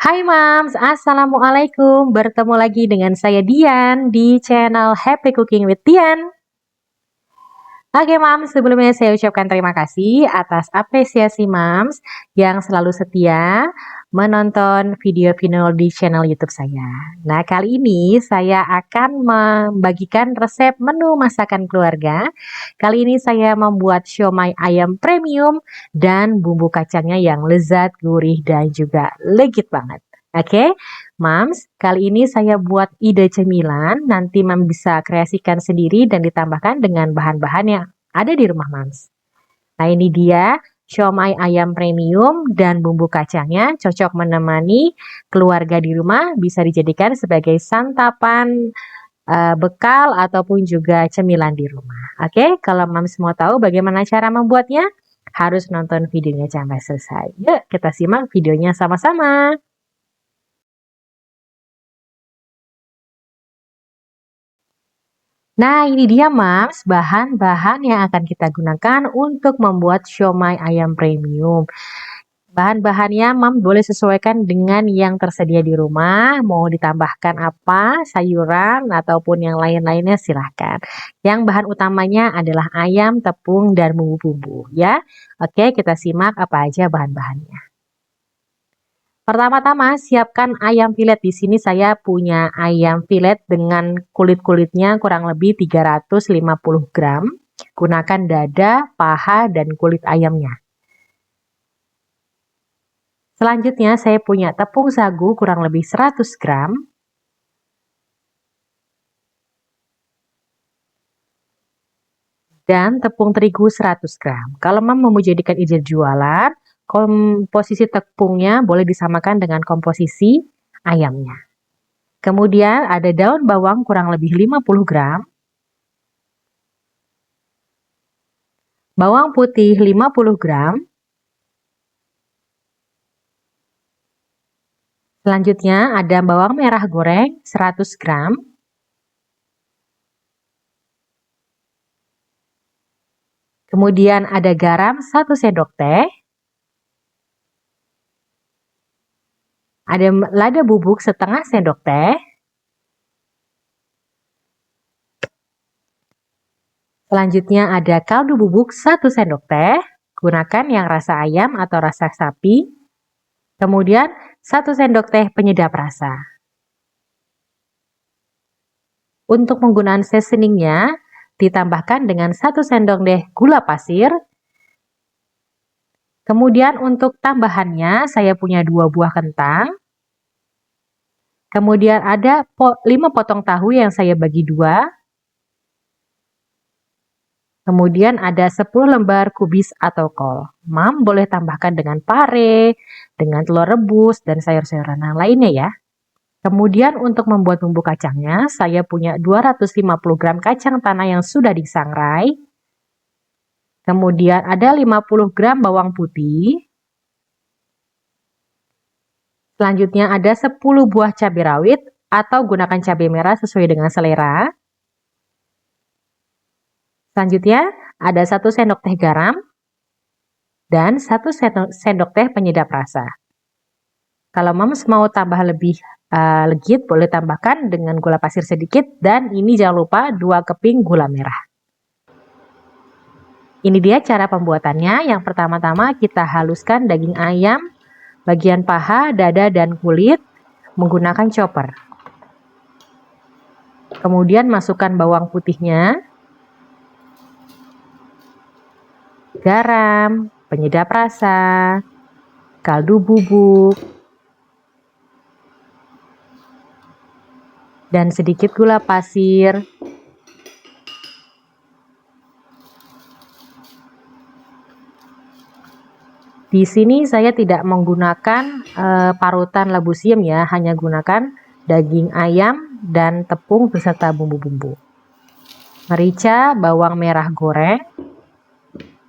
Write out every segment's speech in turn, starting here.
Hai Mams, Assalamualaikum. Bertemu lagi dengan saya Dian di channel Happy Cooking with Dian. Oke Mams, sebelumnya saya ucapkan terima kasih atas apresiasi Mams yang selalu setia menonton video-video di channel YouTube saya. Nah, kali ini saya akan membagikan resep menu masakan keluarga. Kali ini saya membuat siomay ayam premium dan bumbu kacangnya yang lezat, gurih, dan juga legit banget. Oke, Mams, kali ini saya buat ide cemilan, nanti Mams bisa kreasikan sendiri dan ditambahkan dengan bahan-bahan yang ada di rumah Mams. Nah, ini dia siomay ayam premium dan bumbu kacangnya cocok menemani keluarga di rumah, bisa dijadikan sebagai santapan bekal ataupun juga cemilan di rumah. Oke, kalau Mams mau tahu bagaimana cara membuatnya, harus nonton videonya sampai selesai. Yuk, kita simak videonya sama-sama. Nah, ini dia Mams, bahan-bahan yang akan kita gunakan untuk membuat siomay ayam premium. Bahan-bahannya Mams boleh sesuaikan dengan yang tersedia di rumah, mau ditambahkan apa, sayuran ataupun yang lain-lainnya silahkan. Yang bahan utamanya adalah ayam, tepung, dan bumbu-bumbu ya. Oke, kita simak apa aja bahan-bahannya. Pertama-tama siapkan ayam filet. Di sini saya punya ayam filet dengan kulit-kulitnya kurang lebih 350 gram. Gunakan dada, paha, dan kulit ayamnya. Selanjutnya saya punya tepung sagu kurang lebih 100 gram. Dan tepung terigu 100 gram. Kalau Mam mau jadikan ide jualan, komposisi tepungnya boleh disamakan dengan komposisi ayamnya. Kemudian ada daun bawang kurang lebih 50 gram. Bawang putih 50 gram. Selanjutnya ada bawang merah goreng 100 gram. Kemudian ada garam 1 sendok teh. Ada lada bubuk setengah sendok teh. Selanjutnya ada kaldu bubuk 1 sendok teh. Gunakan yang rasa ayam atau rasa sapi. Kemudian 1 sendok teh penyedap rasa. Untuk penggunaan seasoningnya ditambahkan dengan 1 sendok teh gula pasir. Kemudian untuk tambahannya saya punya 2 buah kentang. Kemudian ada 5 potong tahu yang saya bagi 2. Kemudian ada 10 lembar kubis atau kol. Mam boleh tambahkan dengan pare, dengan telur rebus, dan sayur-sayuran yang lainnya ya. Kemudian untuk membuat bumbu kacangnya, saya punya 250 gram kacang tanah yang sudah disangrai. Kemudian ada 50 gram bawang putih. Selanjutnya ada 10 buah cabai rawit atau gunakan cabai merah sesuai dengan selera. Selanjutnya ada 1 sendok teh garam dan 1 sendok teh penyedap rasa. Kalau Mams mau tambah lebih legit, boleh tambahkan dengan gula pasir sedikit, dan ini jangan lupa 2 keping gula merah. Ini dia cara pembuatannya. Yang pertama-tama kita haluskan daging ayam, bagian paha, dada, dan kulit menggunakan chopper. Kemudian masukkan bawang putihnya, garam, penyedap rasa, kaldu bubuk, dan sedikit gula pasir. Di sini saya tidak menggunakan parutan labu siam ya, hanya gunakan daging ayam dan tepung beserta bumbu-bumbu. Merica, bawang merah goreng.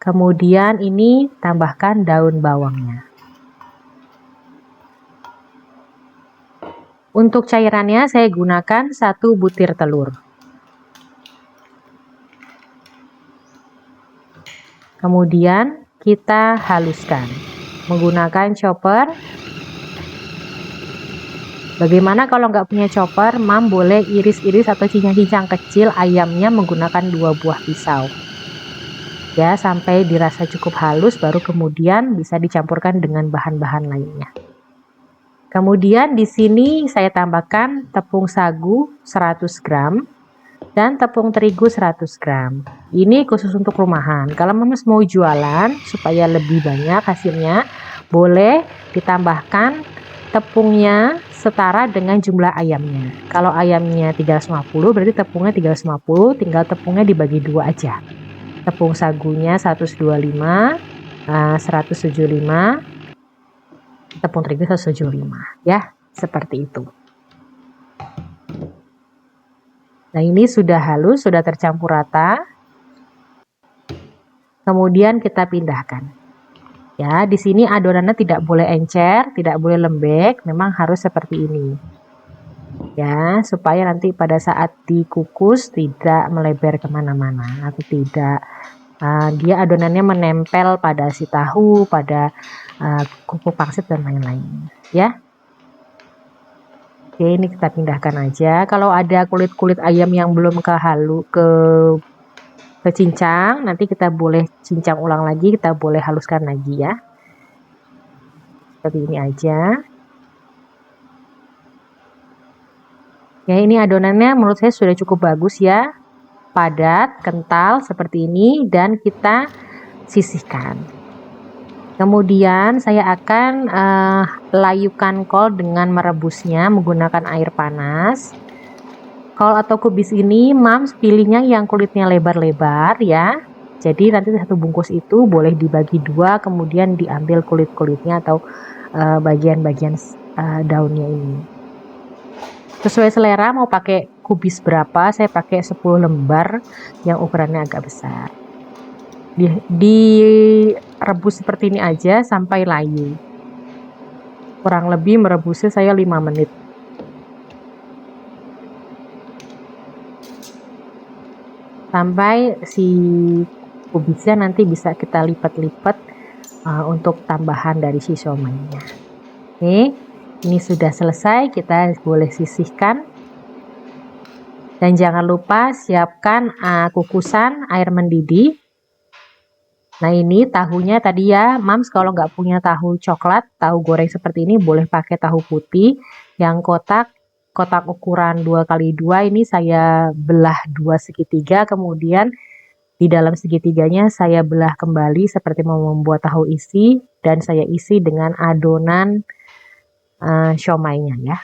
Kemudian ini tambahkan daun bawangnya. Untuk cairannya saya gunakan 1 butir telur. Kemudian kita haluskan menggunakan chopper. Bagaimana kalau nggak punya chopper, Mam boleh iris-iris atau cincang-cincang kecil ayamnya menggunakan 2 buah pisau. Ya, sampai dirasa cukup halus baru kemudian bisa dicampurkan dengan bahan-bahan lainnya. Kemudian di sini saya tambahkan tepung sagu 100 gram dan tepung terigu 100 gram. Ini khusus untuk rumahan. Kalau Mams mau jualan supaya lebih banyak hasilnya, boleh ditambahkan tepungnya setara dengan jumlah ayamnya. Kalau ayamnya 350 berarti tepungnya 350, tinggal tepungnya dibagi 2 aja. Tepung sagunya 125, 175, tepung terigu 175 ya, seperti itu. Nah, ini sudah halus, sudah tercampur rata. Kemudian kita pindahkan. Ya, di sini adonannya tidak boleh encer, tidak boleh lembek, memang harus seperti ini. Ya, supaya nanti pada saat dikukus tidak melebar kemana-mana atau tidak dia adonannya menempel pada si tahu, pada kuku pangsit dan lain-lain. Ya. Oke, ini kita pindahkan aja. Kalau ada kulit-kulit ayam yang belum kecincang, nanti kita boleh cincang ulang lagi, kita boleh haluskan lagi ya. Seperti ini aja. Ya, ini adonannya menurut saya sudah cukup bagus ya. Padat, kental seperti ini dan kita sisihkan. Kemudian saya akan layukan kol dengan merebusnya menggunakan air panas. Kol atau kubis ini Mams pilihnya yang kulitnya lebar-lebar ya. Jadi nanti satu bungkus itu boleh dibagi 2, kemudian diambil kulit-kulitnya atau bagian-bagian daunnya ini. Sesuai selera mau pakai kubis berapa, saya pakai 10 lembar yang ukurannya agak besar. Direbus seperti ini aja sampai layu. Kurang lebih merebusnya saya 5 menit. Sampai si kubisnya nanti bisa kita lipat-lipat untuk tambahan dari si siomaynya. Oke, ini sudah selesai, kita boleh sisihkan. Dan jangan lupa siapkan kukusan air mendidih. Nah, ini tahunya tadi ya, Mams kalau nggak punya tahu coklat, tahu goreng seperti ini boleh pakai tahu putih yang kotak ukuran 2x2 ini saya belah 2 segitiga, kemudian di dalam segitiganya saya belah kembali seperti mau membuat tahu isi dan saya isi dengan adonan siomaynya ya.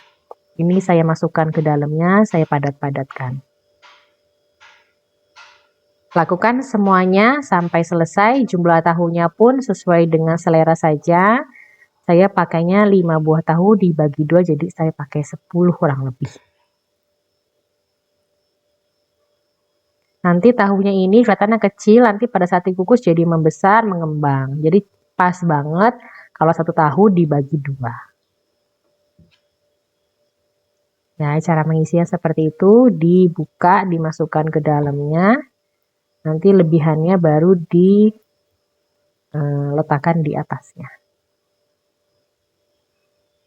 Ini saya masukkan ke dalamnya, saya padat-padatkan. Lakukan semuanya sampai selesai, jumlah tahunya pun sesuai dengan selera saja. Saya pakainya 5 buah tahu dibagi 2, jadi saya pakai 10 kurang lebih. Nanti tahunya ini kelihatannya kecil, nanti pada saat dikukus jadi membesar, mengembang. Jadi pas banget kalau satu tahu dibagi 2. Ya, cara mengisinya seperti itu, dibuka, dimasukkan ke dalamnya. Nanti lebihannya baru diletakkan di atasnya.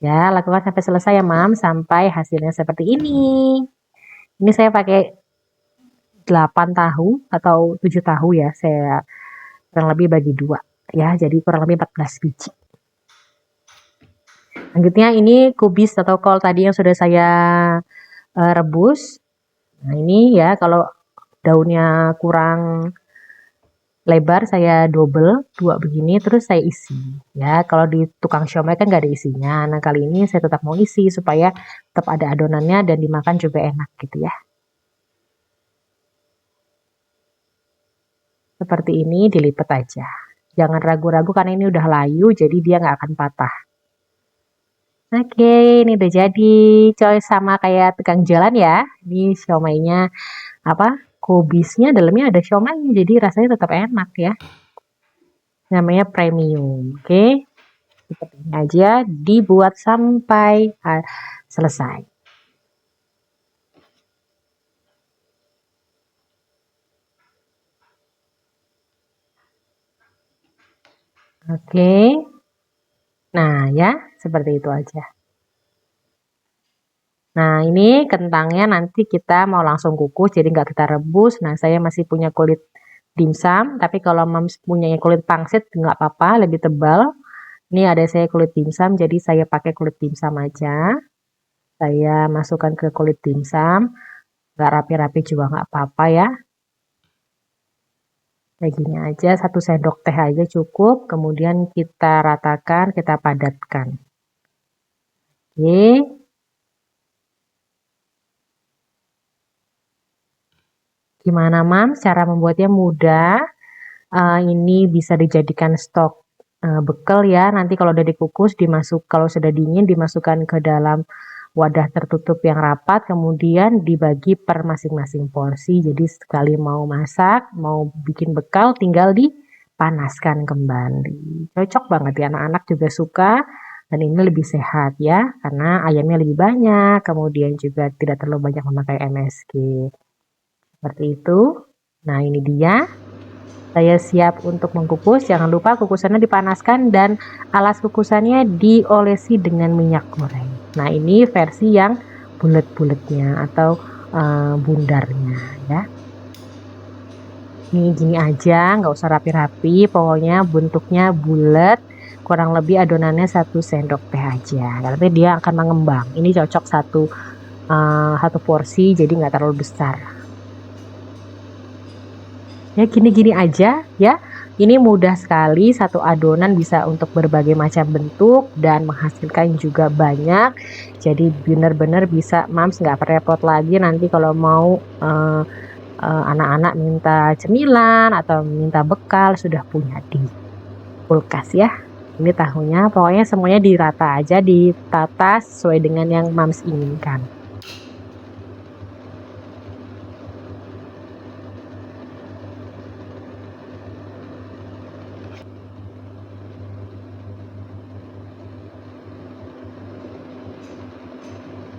Ya, lakukan sampai selesai ya, Mam, sampai hasilnya seperti ini. Ini saya pakai 8 tahu atau 7 tahu ya, saya kurang lebih bagi 2 ya, jadi kurang lebih 14 biji. Selanjutnya ini kubis atau kol tadi yang sudah saya rebus. Nah, ini ya kalau daunnya kurang lebar saya double 2 begini terus saya isi ya. Kalau di tukang siomay kan nggak ada isinya. Nah, kali ini saya tetap mau isi supaya tetap ada adonannya dan dimakan juga enak gitu ya. Seperti ini dilipat aja. Jangan ragu-ragu karena ini udah layu jadi dia nggak akan patah. Oke, ini udah jadi coy sama kayak tukang jalan ya. Ini siomaynya kubisnya dalamnya ada siomaynya jadi rasanya tetap enak ya. Namanya premium. Oke. Seperti ini aja dibuat sampai selesai. Oke. Nah, ya, seperti itu aja. Nah, ini kentangnya nanti kita mau langsung kukus, jadi nggak kita rebus. Nah, saya masih punya kulit dimsum, tapi kalau Mams punya kulit pangsit nggak apa-apa, lebih tebal. Ini ada saya kulit dimsum, jadi saya pakai kulit dimsum aja. Saya masukkan ke kulit dimsum, nggak rapi-rapi juga nggak apa-apa ya. Kayak gini aja, 1 sendok teh aja cukup, kemudian kita ratakan, kita padatkan. Oke. Gimana Mams? Cara membuatnya mudah. Ini bisa dijadikan stok bekal ya. Nanti kalau udah dikukus, kalau sudah dingin dimasukkan ke dalam wadah tertutup yang rapat, kemudian dibagi per masing-masing porsi. Jadi sekali mau masak, mau bikin bekal, tinggal dipanaskan kembali. Cocok banget ya, anak-anak juga suka. Dan ini lebih sehat ya, karena ayamnya lebih banyak, kemudian juga tidak terlalu banyak memakai MSG. Seperti itu. Nah, ini dia. Saya siap untuk mengukus. Jangan lupa kukusannya dipanaskan dan alas kukusannya diolesi dengan minyak goreng. Nah, ini versi yang bulat-bulatnya atau bundarnya ya. Ini gini aja, nggak usah rapi-rapi. Pokoknya bentuknya bulat. Kurang lebih adonannya 1 sendok teh aja. Nanti dia akan mengembang. Ini cocok satu porsi, jadi nggak terlalu besar. Ya gini-gini aja ya. Ini mudah sekali, satu adonan bisa untuk berbagai macam bentuk dan menghasilkan juga banyak. Jadi benar-benar bisa Mams nggak repot lagi nanti kalau mau anak-anak minta cemilan atau minta bekal sudah punya di kulkas ya. Ini tahunya, pokoknya semuanya dirata aja, ditata sesuai dengan yang Mams inginkan.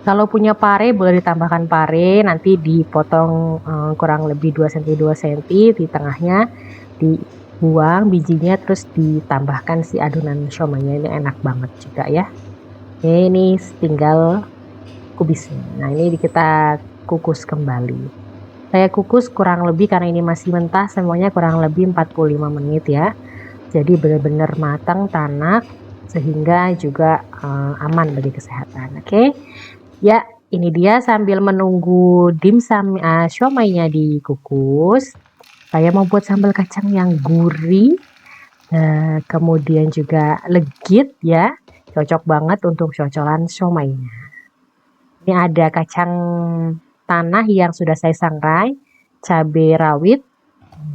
Kalau punya pare boleh ditambahkan pare, nanti dipotong kurang lebih 2 cm 2 cm, di tengahnya dibuang bijinya terus ditambahkan si adonan siomaynya, ini enak banget juga ya. Oke, ini tinggal kubisnya. Nah, ini kita kukus kembali. Saya kukus kurang lebih karena ini masih mentah, semuanya kurang lebih 45 menit ya. Jadi benar-benar matang, tanak, sehingga juga aman bagi kesehatan. Oke. Ya, ini dia sambil menunggu dimsum siomaynya dikukus. Saya mau buat sambal kacang yang gurih, kemudian juga legit ya. Cocok banget untuk cocolan siomaynya. Ini ada kacang tanah yang sudah saya sangrai, cabai rawit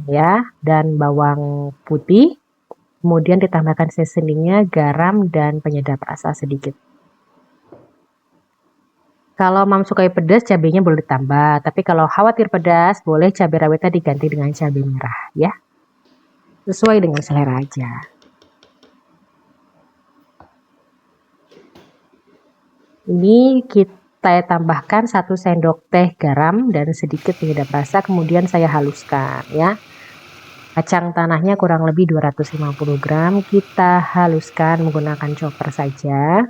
ya, dan bawang putih. Kemudian ditambahkan seasoningnya, garam dan penyedap rasa sedikit. Kalau Mam sukai pedas, cabenya boleh ditambah. Tapi kalau khawatir pedas, boleh cabai rawitnya diganti dengan cabai merah ya. Sesuai dengan selera aja. Ini kita tambahkan 1 sendok teh garam dan sedikit penyedap rasa, kemudian saya haluskan ya. Kacang tanahnya kurang lebih 250 gram, kita haluskan menggunakan chopper saja.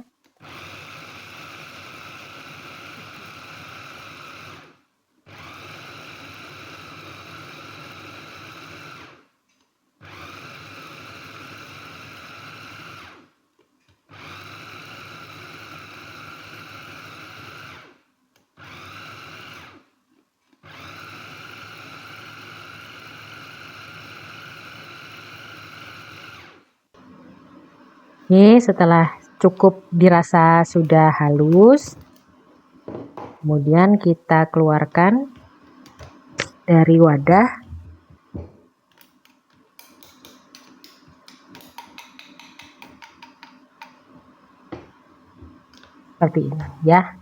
Oke, setelah cukup dirasa sudah halus, kemudian kita keluarkan dari wadah. Seperti ini ya.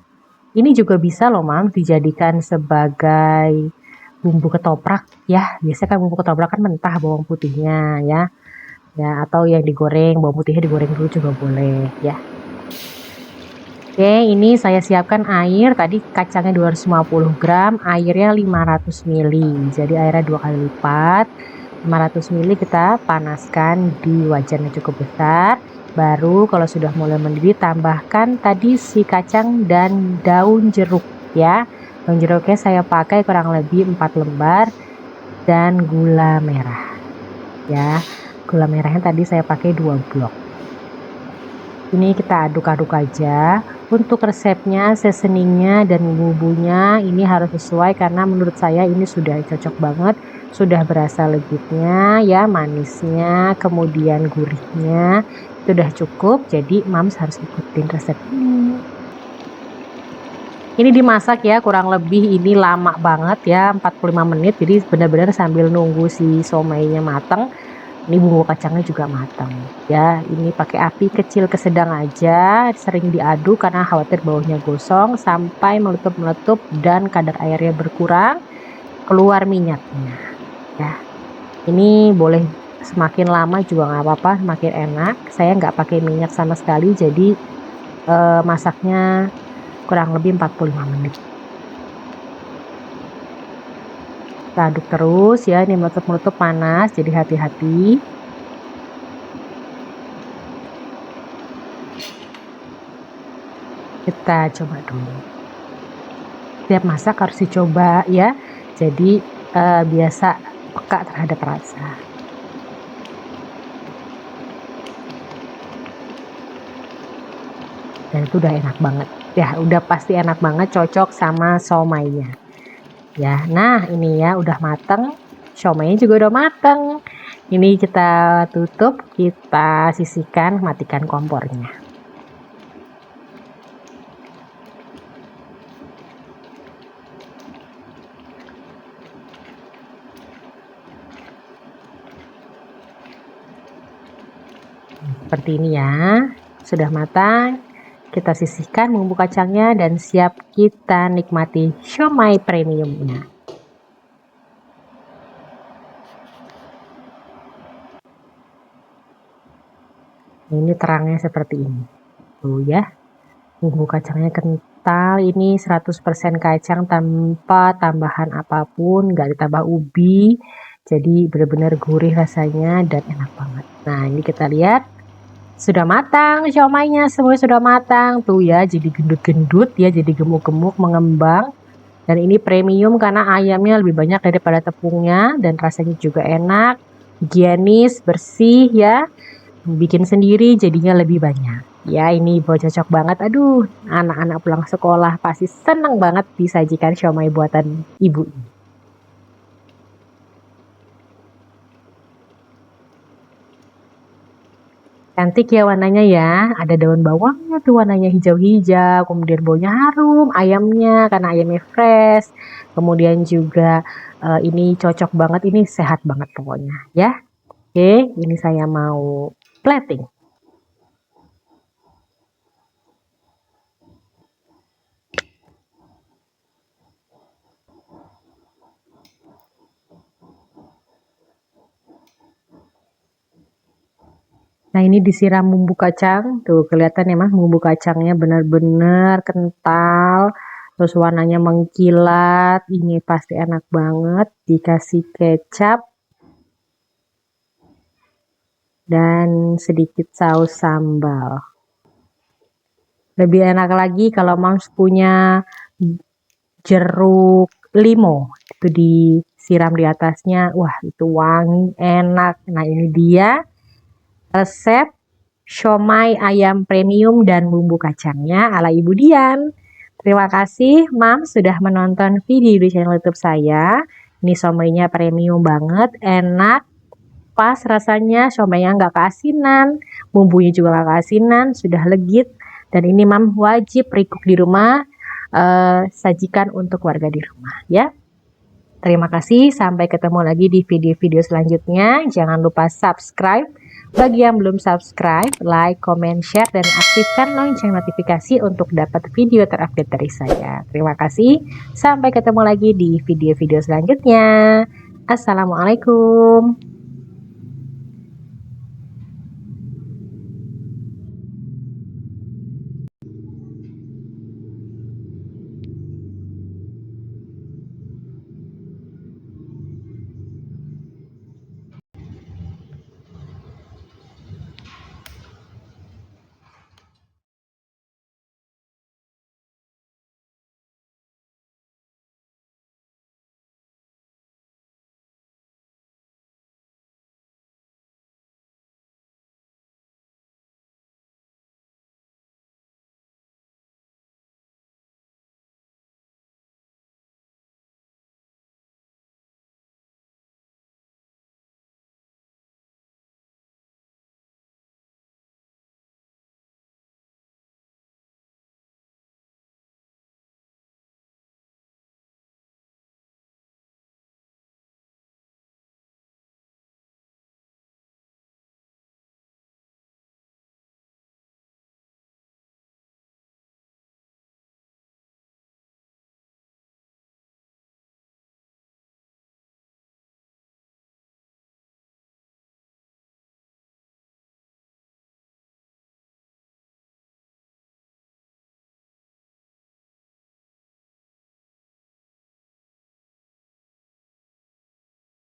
Ini juga bisa loh Mam dijadikan sebagai bumbu ketoprak ya. Biasanya kan bumbu ketoprak kan mentah bawang putihnya ya. Ya, atau yang digoreng, bawang putihnya digoreng dulu juga boleh ya. Oke, ini saya siapkan air, tadi kacangnya 250 gram, airnya 500 ml, jadi airnya 2 kali lipat. 500 ml kita panaskan di wajan yang cukup besar, Baru kalau sudah mulai mendidih, tambahkan tadi si kacang dan daun jeruk ya. Daun jeruknya saya pakai kurang lebih 4 lembar dan gula merah ya. Gula merahnya tadi saya pakai 2 blok. Ini kita aduk-aduk aja. Untuk resepnya, seasoningnya dan bumbunya ini harus sesuai karena menurut saya ini sudah cocok banget. Sudah berasa legitnya ya, manisnya, kemudian gurihnya. Sudah cukup, jadi Mams harus ikutin resep ini. Ini dimasak ya, kurang lebih ini lama banget ya, 45 menit. Jadi benar-benar sambil nunggu si somainya matang. Ini bumbu kacangnya juga matang ya. Ini pakai api kecil ke sedang aja, sering diaduk karena khawatir baunya gosong sampai meletup-meletup dan kadar airnya berkurang, keluar minyaknya ya. Ini boleh semakin lama juga nggak apa-apa, semakin enak. Saya nggak pakai minyak sama sekali, jadi masaknya kurang lebih 45 menit. Kita aduk terus ya, ini meletup-meletup panas, jadi hati-hati. Kita coba dulu. Setiap masak harus dicoba ya, jadi biasa peka terhadap rasa. Dan itu udah enak banget ya, udah pasti enak banget, cocok sama somainya ya. Nah ini ya udah mateng, somainya juga udah mateng. Ini kita tutup, kita sisihkan, matikan kompornya. Seperti ini ya, sudah matang. Kita sisihkan bumbu kacangnya dan siap kita nikmati siomay premiumnya. Ini terangnya seperti ini tuh ya, bumbu kacangnya kental. Ini 100% kacang tanpa tambahan apapun, nggak ditambah ubi, jadi benar-benar gurih rasanya dan enak banget. Nah ini kita lihat sudah matang siomaynya, semua sudah matang tuh ya, jadi gendut-gendut ya, jadi gemuk-gemuk mengembang. Dan ini premium karena ayamnya lebih banyak daripada tepungnya dan rasanya juga enak, higienis, bersih ya. Bikin sendiri jadinya lebih banyak ya. Ini cocok banget. Aduh, anak-anak pulang sekolah pasti seneng banget disajikan siomay buatan ibu. Cantik ya warnanya ya, ada daun bawangnya tuh warnanya hijau-hijau, kemudian baunya harum, ayamnya karena ayamnya fresh, kemudian juga ini cocok banget, ini sehat banget pokoknya ya. Oke, ini saya mau plating. Nah ini disiram bumbu kacang, tuh kelihatan ya mas, bumbu kacangnya benar-benar kental, terus warnanya mengkilat. Ini pasti enak banget, dikasih kecap dan sedikit saus sambal. Lebih enak lagi kalau moms punya jeruk limo, itu disiram di atasnya, wah itu wangi, enak. Nah ini dia resep siomay ayam premium dan bumbu kacangnya ala Ibu Dian. Terima kasih Mams sudah menonton video di channel YouTube saya. Ini siomaynya premium banget, enak, pas rasanya, siomaynya nggak keasinan, bumbunya juga nggak keasinan, sudah legit. Dan ini Mams wajib recook di rumah, sajikan untuk warga di rumah ya. Terima kasih, sampai ketemu lagi di video-video selanjutnya. Jangan lupa subscribe. Bagi yang belum subscribe, like, comment, share, dan aktifkan lonceng notifikasi untuk dapat video terupdate dari saya. Terima kasih, sampai ketemu lagi di video-video selanjutnya. Assalamualaikum.